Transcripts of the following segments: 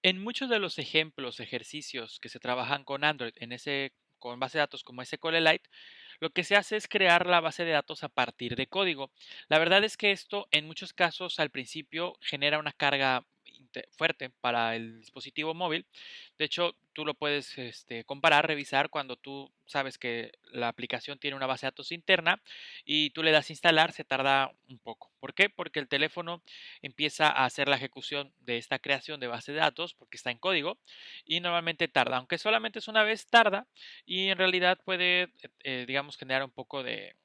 En muchos de los ejemplos, ejercicios que se trabajan con Android con base de datos como SQLite, lo que se hace es crear la base de datos a partir de código. La verdad es que esto en muchos casos al principio genera una carga fuerte para el dispositivo móvil. De hecho, tú lo puedes comparar, revisar cuando tú sabes que la aplicación tiene una base de datos interna y tú le das a instalar, se tarda un poco. ¿Por qué? Porque el teléfono empieza a hacer la ejecución de esta creación de base de datos porque está en código y normalmente tarda, aunque solamente es una vez tarda y en realidad puede, digamos, generar un poco de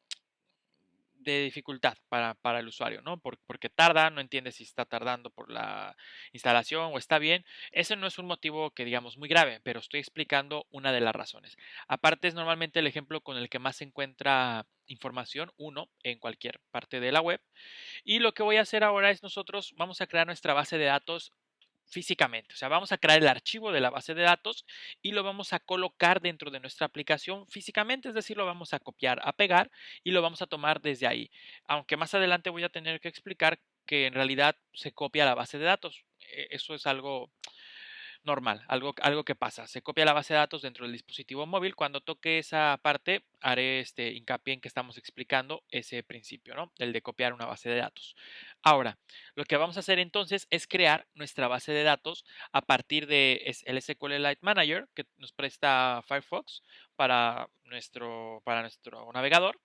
dificultad para el usuario, ¿no? Porque tarda, no entiende si está tardando por la instalación o está bien. Ese no es un motivo que digamos muy grave, pero estoy explicando una de las razones. Aparte es normalmente el ejemplo con el que más se encuentra información, uno, en cualquier parte de la web. Y lo que voy a hacer ahora es nosotros vamos a crear nuestra base de datos físicamente. O sea, vamos a crear el archivo de la base de datos y lo vamos a colocar dentro de nuestra aplicación físicamente, es decir, lo vamos a copiar, a pegar y lo vamos a tomar desde ahí. Aunque más adelante voy a tener que explicar que en realidad se copia la base de datos. Eso es algo normal, algo que pasa. Se copia la base de datos dentro del dispositivo móvil. Cuando toque esa parte, haré hincapié en que estamos explicando ese principio, ¿no? El de copiar una base de datos. Ahora, lo que vamos a hacer entonces es crear nuestra base de datos a partir de el SQLite Manager que nos presta Firefox para nuestro navegador,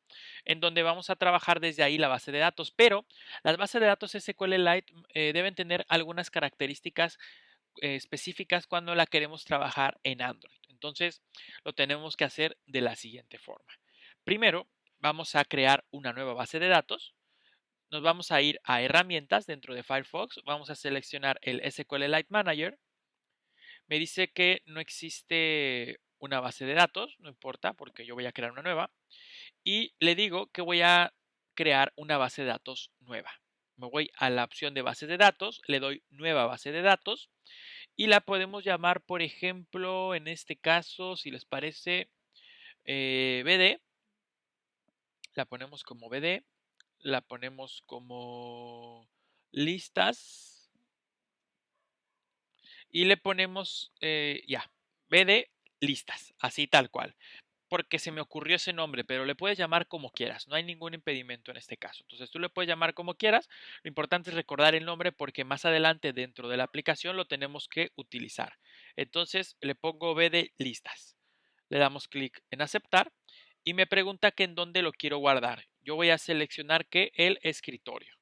en donde vamos a trabajar desde ahí la base de datos. Pero las bases de datos SQLite deben tener algunas características específicas cuando la queremos trabajar en Android. Entonces, lo tenemos que hacer de la siguiente forma. Primero, vamos a crear una nueva base de datos. Nos vamos a ir a herramientas dentro de Firefox. Vamos a seleccionar el SQLite Manager. Me dice que no existe una base de datos, no importa porque yo voy a crear una nueva. Y le digo que voy a crear una base de datos nueva. Me voy a la opción de base de datos, le doy nueva base de datos y la podemos llamar, por ejemplo, en este caso, si les parece, BD. La ponemos como BD. La ponemos como listas. Y le ponemos, ya, BD listas. Así tal cual. Porque se me ocurrió ese nombre, pero le puedes llamar como quieras, no hay ningún impedimento en este caso. Entonces tú le puedes llamar como quieras, lo importante es recordar el nombre porque más adelante dentro de la aplicación lo tenemos que utilizar. Entonces le pongo B de listas, le damos clic en aceptar y me pregunta que en dónde lo quiero guardar. Yo voy a seleccionar que el escritorio.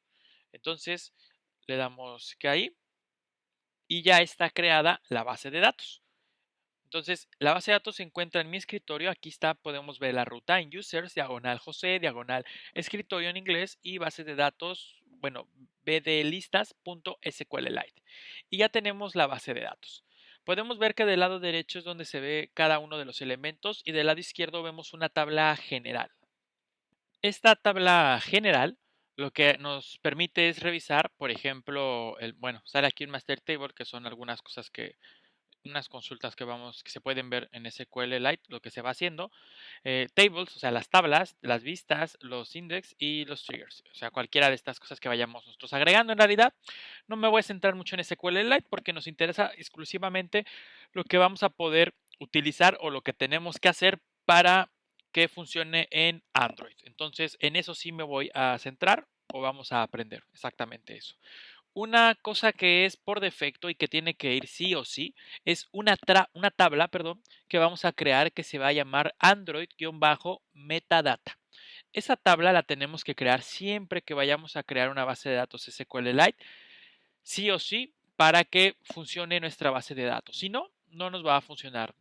Entonces le damos que ahí y ya está creada la base de datos. Entonces, la base de datos se encuentra en mi escritorio. Aquí está, podemos ver la ruta en users, diagonal José, diagonal escritorio en inglés y base de datos, bueno, bdlistas.sqlite. Y ya tenemos la base de datos. Podemos ver que del lado derecho es donde se ve cada uno de los elementos y del lado izquierdo vemos una tabla general. Esta tabla general lo que nos permite es revisar, por ejemplo, bueno, sale aquí un master table, que son algunas cosas unas consultas que se pueden ver en SQLite, lo que se va haciendo, tables, o sea, las tablas, las vistas, los index y los triggers, o sea, cualquiera de estas cosas que vayamos nosotros agregando. En realidad, no me voy a centrar mucho en SQLite porque nos interesa exclusivamente lo que vamos a poder utilizar o lo que tenemos que hacer para que funcione en Android. Entonces, en eso sí me voy a centrar o vamos a aprender exactamente eso. Una cosa que es por defecto y que tiene que ir sí o sí es una tabla, perdón, que vamos a crear que se va a llamar Android-metadata. Esa tabla la tenemos que crear siempre que vayamos a crear una base de datos SQLite, sí o sí, para que funcione nuestra base de datos. Si no, no nos va a funcionar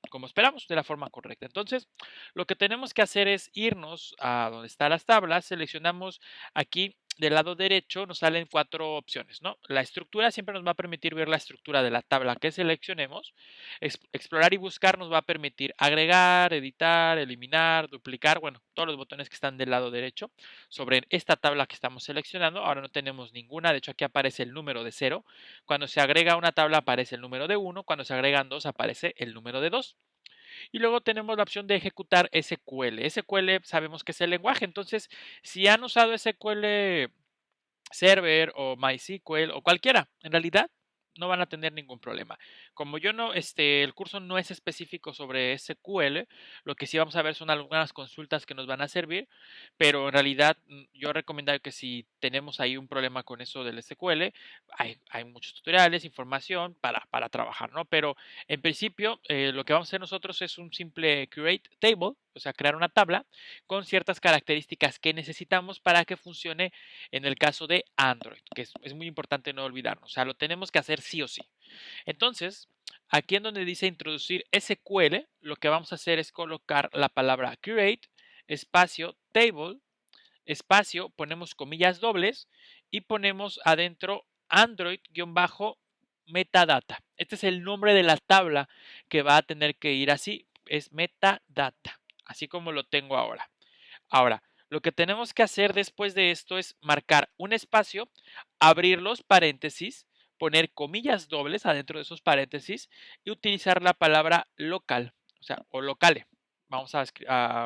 como esperamos, de la forma correcta. Entonces, lo que tenemos que hacer es irnos a donde están las tablas, seleccionamos aquí del lado derecho, nos salen cuatro opciones, ¿no? La estructura siempre nos va a permitir ver la estructura de la tabla que seleccionemos. Explorar y buscar nos va a permitir agregar, editar, eliminar, duplicar, bueno, todos los botones que están del lado derecho sobre esta tabla que estamos seleccionando. Ahora no tenemos ninguna, de hecho aquí aparece el número de 0. Cuando se agrega una tabla aparece el número de 1, cuando se agregan dos aparece el número de 2. Y luego tenemos la opción de ejecutar SQL. SQL sabemos que es el lenguaje, entonces si han usado SQL Server o MySQL o cualquiera, en realidad no van a tener ningún problema. Como yo no, el curso no es específico sobre SQL, lo que sí vamos a ver son algunas consultas que nos van a servir, pero en realidad yo recomendaría que si tenemos ahí un problema con eso del SQL, hay muchos tutoriales, información para trabajar, ¿no? Pero en principio, lo que vamos a hacer nosotros es un simple create table, o sea, crear una tabla con ciertas características que necesitamos para que funcione en el caso de Android, que es muy importante no olvidarnos. O sea, lo tenemos que hacer sí o sí. Entonces, aquí en donde dice introducir SQL, lo que vamos a hacer es colocar la palabra create, espacio, table, espacio, ponemos comillas dobles y ponemos adentro Android-metadata. Este es el nombre de la tabla que va a tener que ir así, es metadata, así como lo tengo ahora. Ahora, lo que tenemos que hacer después de esto es marcar un espacio, abrir los paréntesis, poner comillas dobles adentro de esos paréntesis y utilizar la palabra local, o sea, o locale. Vamos a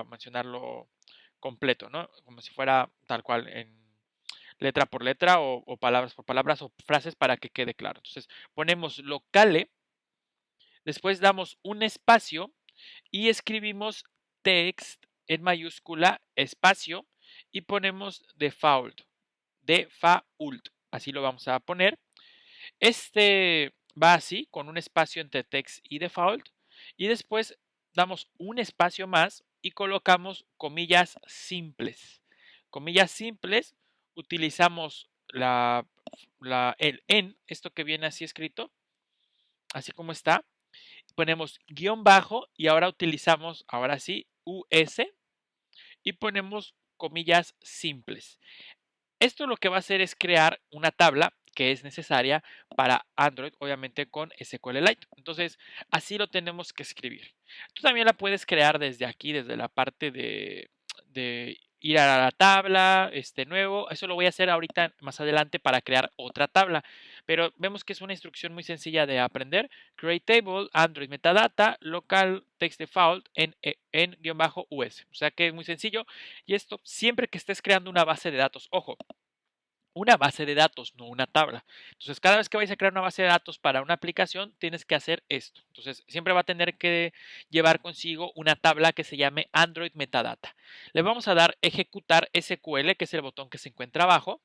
mencionarlo completo, ¿no? Como si fuera tal cual en letra por letra o palabras por palabras o frases para que quede claro. Entonces, ponemos locale, después damos un espacio y escribimos text en mayúscula, espacio, y ponemos default, así lo vamos a poner. Este va así, con un espacio entre text y default, y después damos un espacio más y colocamos comillas simples. Comillas simples, utilizamos el en, esto que viene así escrito, así como está, ponemos guión bajo y ahora utilizamos, ahora sí, US y ponemos comillas simples. Esto lo que va a hacer es crear una tabla que es necesaria para Android, obviamente con SQLite. Entonces, así lo tenemos que escribir. Tú también la puedes crear desde aquí, desde la parte de ir a la tabla, nuevo. Eso lo voy a hacer ahorita más adelante para crear otra tabla. Pero vemos que es una instrucción muy sencilla de aprender. Create table, Android metadata, local text default en-us. O sea que es muy sencillo. Y esto siempre que estés creando una base de datos. Ojo, una base de datos, no una tabla. Entonces, cada vez que vais a crear una base de datos para una aplicación, tienes que hacer esto. Entonces, siempre va a tener que llevar consigo una tabla que se llame Android Metadata. Le vamos a dar ejecutar SQL, que es el botón que se encuentra abajo.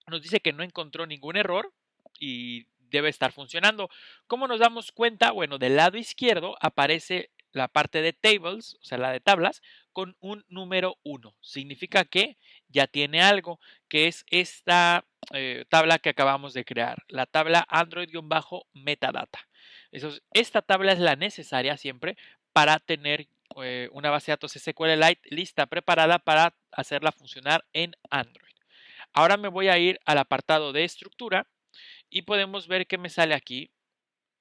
Nos dice que no encontró ningún error y debe estar funcionando. ¿Cómo nos damos cuenta? Bueno, del lado izquierdo aparece la parte de tables, o sea, la de tablas, con un número 1. Significa que ya tiene algo, que es esta tabla que acabamos de crear, la tabla Android-metadata. Esta tabla es la necesaria siempre para tener una base de datos SQLite lista, preparada para hacerla funcionar en Android. Ahora me voy a ir al apartado de estructura y podemos ver que me sale aquí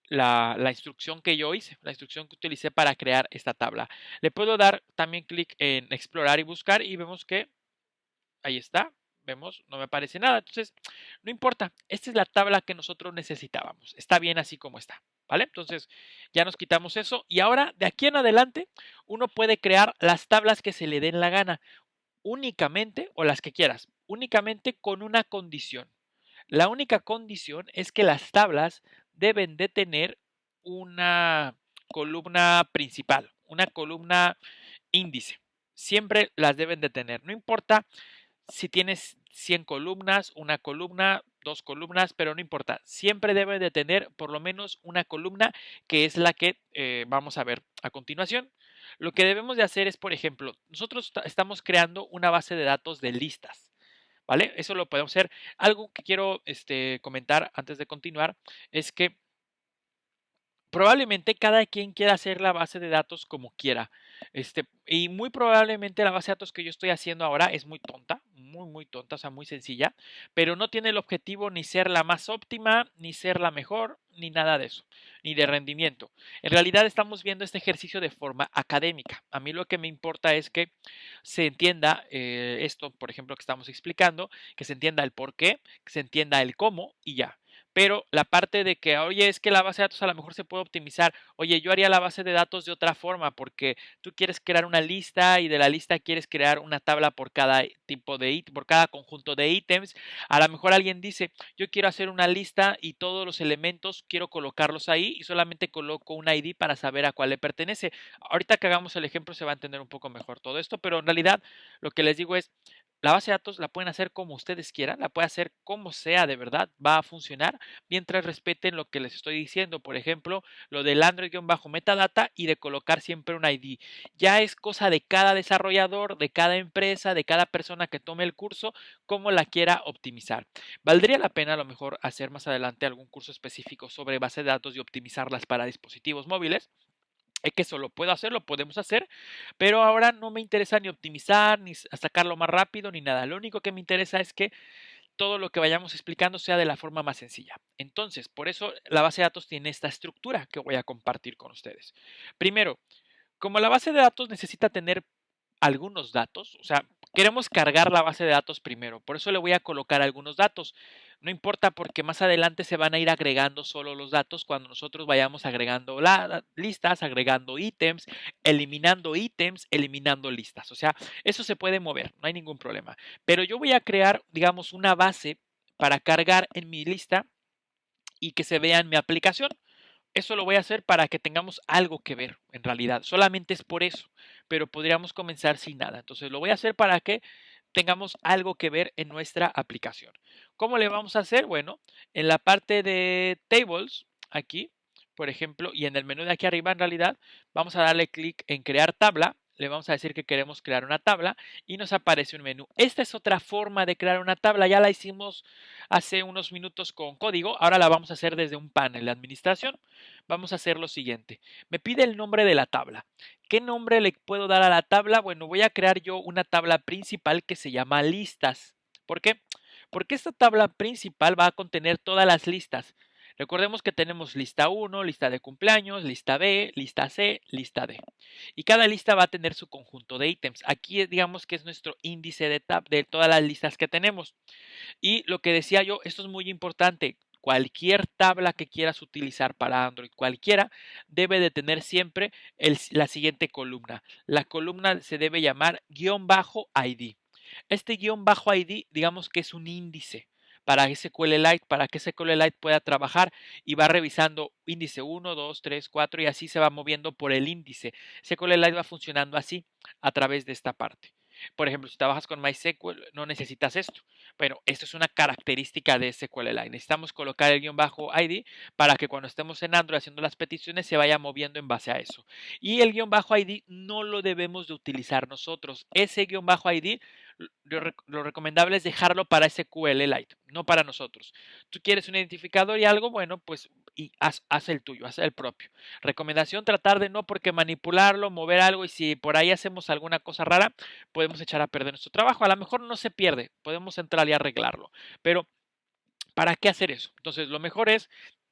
la instrucción que yo hice, la instrucción que utilicé para crear esta tabla. Le puedo dar también clic en explorar y buscar y vemos que ahí está, vemos, no me aparece nada. Entonces, no importa, esta es la tabla que nosotros necesitábamos. Está bien así como está, ¿vale? Entonces, ya nos quitamos eso y ahora de aquí en adelante uno puede crear las tablas que se le den la gana únicamente, o las que quieras, únicamente con una condición. La única condición es que las tablas deben de tener una columna principal, una columna índice. Siempre las deben de tener. No importa si tienes 100 columnas, una columna, dos columnas, pero no importa. Siempre debe de tener por lo menos una columna que es la que vamos a ver a continuación. Lo que debemos de hacer es, por ejemplo, nosotros estamos creando una base de datos de listas. ¿Vale? Eso lo podemos hacer. Algo que quiero comentar antes de continuar es que probablemente cada quien quiera hacer la base de datos como quiera. Y muy probablemente la base de datos que yo estoy haciendo ahora es muy tonta, muy tonta, o sea, muy sencilla, pero no tiene el objetivo ni ser la más óptima, ni ser la mejor, ni nada de eso, ni de rendimiento. En realidad estamos viendo este ejercicio de forma académica. A mí lo que me importa es que se entienda esto, por ejemplo, que estamos explicando, que se entienda el por qué, que se entienda el cómo y ya. pero la parte de que, oye, es que la base de datos a lo mejor se puede optimizar, oye, yo haría la base de datos de otra forma porque tú quieres crear una lista y de la lista quieres crear una tabla por cada tipo de por cada conjunto de ítems. A lo mejor alguien dice, yo quiero hacer una lista y todos los elementos quiero colocarlos ahí y solamente coloco un ID para saber a cuál le pertenece. Ahorita que hagamos el ejemplo se va a entender un poco mejor todo esto, pero en realidad lo que les digo es, la base de datos la pueden hacer como ustedes quieran, la pueden hacer como sea de verdad, va a funcionar mientras respeten lo que les estoy diciendo. Por ejemplo, lo del Android-metadata y de colocar siempre un ID. Ya es cosa de cada desarrollador, de cada empresa, de cada persona que tome el curso, cómo la quiera optimizar. Valdría la pena a lo mejor hacer más adelante algún curso específico sobre base de datos y optimizarlas para dispositivos móviles. Es que eso lo puedo hacer, lo podemos hacer, pero ahora no me interesa ni optimizar, ni sacarlo más rápido, ni nada. Lo único que me interesa es que todo lo que vayamos explicando sea de la forma más sencilla. Entonces, por eso la base de datos tiene esta estructura que voy a compartir con ustedes. Primero, como la base de datos necesita tener algunos datos, o sea, queremos cargar la base de datos primero, por eso le voy a colocar algunos datos. No importa porque más adelante se van a ir agregando solo los datos cuando nosotros vayamos agregando listas, agregando ítems, eliminando listas. O sea, eso se puede mover, no hay ningún problema. Pero yo voy a crear, digamos, una base para cargar en mi lista y que se vea en mi aplicación. Eso lo voy a hacer para que tengamos algo que ver, en realidad. Solamente es por eso, pero podríamos comenzar sin nada. Entonces lo voy a hacer para que tengamos algo que ver en nuestra aplicación. ¿Cómo le vamos a hacer? Bueno, en la parte de tables, aquí, por ejemplo, y en el menú de aquí arriba, en realidad, vamos a darle clic en crear tabla. Le vamos a decir que queremos crear una tabla y nos aparece un menú. Esta es otra forma de crear una tabla. Ya la hicimos hace unos minutos con código. Ahora la vamos a hacer desde un panel de administración. Vamos a hacer lo siguiente. Me pide el nombre de la tabla. ¿Qué nombre le puedo dar a la tabla? Bueno, voy a crear yo una tabla principal que se llama listas. ¿Por qué? Porque esta tabla principal va a contener todas las listas. Recordemos que tenemos lista 1, lista de cumpleaños, lista B, lista C, lista D. Y cada lista va a tener su conjunto de ítems. Aquí digamos que es nuestro índice de tab de todas las listas que tenemos. Y lo que decía yo, esto es muy importante. Cualquier tabla que quieras utilizar para Android, cualquiera, debe de tener siempre la siguiente columna. La columna se debe llamar guión bajo ID. Este guión bajo ID, digamos que es un índice para SQLite, para que SQLite pueda trabajar y va revisando índice 1, 2, 3, 4 y así se va moviendo por el índice. SQLite va funcionando así a través de esta parte. Por ejemplo, si trabajas con MySQL, no necesitas esto. Bueno, esto es una característica de SQLite. Necesitamos colocar el guión bajo ID para que cuando estemos en Android haciendo las peticiones se vaya moviendo en base a eso. Y el guión bajo ID no lo debemos de utilizar nosotros. Ese guión bajo ID lo recomendable es dejarlo para SQLite, no para nosotros. Tú quieres un identificador y algo, bueno, pues y haz el tuyo, haz el propio. Recomendación, tratar de no porque manipularlo, mover algo y si por ahí hacemos alguna cosa rara, podemos echar a perder nuestro trabajo. A lo mejor no se pierde, podemos entrar y arreglarlo. Pero, ¿para qué hacer eso? Entonces, lo mejor es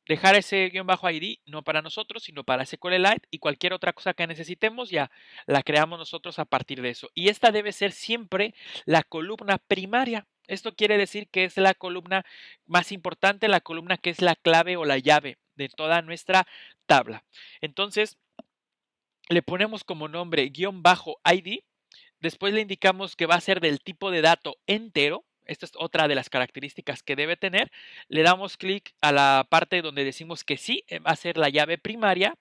dejar ese guión bajo ID no para nosotros, sino para SQLite y cualquier otra cosa que necesitemos ya la creamos nosotros a partir de eso. Y esta debe ser siempre la columna primaria. Esto quiere decir que es la columna más importante, la columna que es la clave o la llave de toda nuestra tabla. Entonces, le ponemos como nombre guión bajo ID. Después le indicamos que va a ser del tipo de dato entero. Esta es otra de las características que debe tener. Le damos clic a la parte donde decimos que sí, va a ser la llave primaria.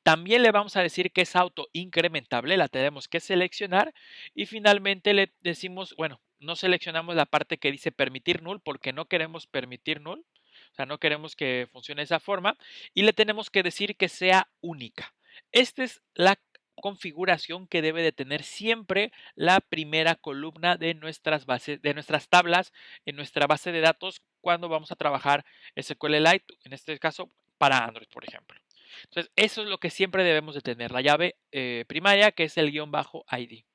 También le vamos a decir que es auto incrementable, la tenemos que seleccionar. Y finalmente le decimos, bueno, no seleccionamos la parte que dice permitir null porque no queremos permitir null. O sea, no queremos que funcione de esa forma. Y le tenemos que decir que sea única. Esta es la configuración que debe de tener siempre la primera columna de nuestras bases, de nuestras tablas en nuestra base de datos cuando vamos a trabajar SQLite, en este caso para Android, por ejemplo. Entonces, eso es lo que siempre debemos de tener, la llave primaria que es el guión bajo ID.